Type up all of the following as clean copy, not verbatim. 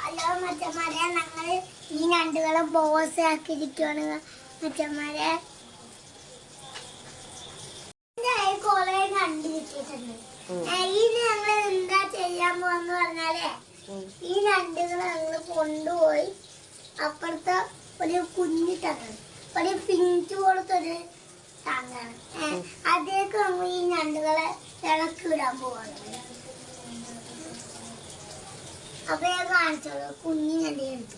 Hello മച്ചന്മാരെ, ഞങ്ങൾ ഈ ഞണ്ടുകളെ ബോസ് ആക്കിയിരിക്കുകയാണ് മച്ചന്മാരെ. കൊറേ ഞണ്ട് കിട്ടിയിട്ടുണ്ട്. ഇനി ഞങ്ങൾ എന്താ ചെയ്യാൻ പോവാന്ന് പറഞ്ഞാലേ, ഈ ഞണ്ടുകൾ ഞങ്ങൾ കൊണ്ടുപോയി അപ്പുറത്തെ ഒരു കുഞ്ഞി ടാങ്കാണ്, ഒരു ഫിഞ്ച് പോലത്തൊരു ടാങ്കാണ്. അതേക്ക് നമ്മൾ ഈ ഞണ്ടുകളെ ഇളക്കി വിടാൻ പോവാണ്. അപ്പൊ ഞാൻ കാണിച്ചോളൂ, കുഞ്ഞി ഞണ്ട് എടുത്തു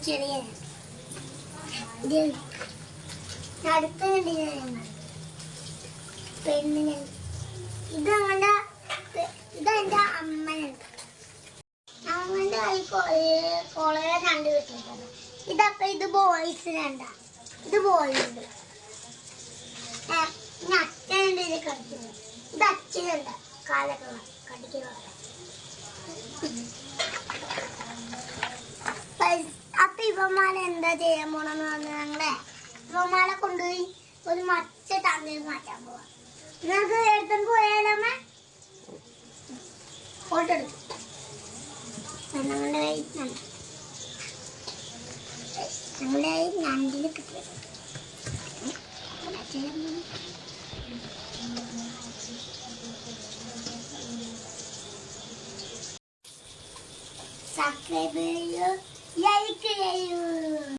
ചെറിയ അടുത്ത ഞണ്ട് പെണ്ണിന്. ഇതെന്റെ അമ്മനുണ്ട്. ഞങ്ങളുടെ കൊറേ ഞണ്ട് കിട്ടിയിട്ടുണ്ട്. ഇതപ്പൊ ഇത് ബോയ്സിനുണ്ട, ഇത് ബോയ്സുണ്ട്. ഇനി അച്ഛനുണ്ട് ഇത് കടിക്കുന്നത്. ഇത് അച്ഛനുണ്ട് കാലൊക്കെ കടിക്കുന്ന. അപ്പൊ ഇവന്മാരെ എന്താ ചെയ്യാൻ പോണെന്ന് പറഞ്ഞാൽ ഞങ്ങളെ ഇവന്മാരെ കൊണ്ടുപോയി ഒരു മച്ച ടാങ്കിൽ മാറ്റാൻ പോവാ. നിങ്ങൾക്ക് എടുത്തു പോയാലമ്മ ഫോട്ടോ എടുത്തു. ഞങ്ങളുടെ ഞണ്ടിന് കിട്ടിയത് സബ്സ്ക്രൈബ് ചെയ്യൂ, ലൈക്ക് ചെയ്യൂ.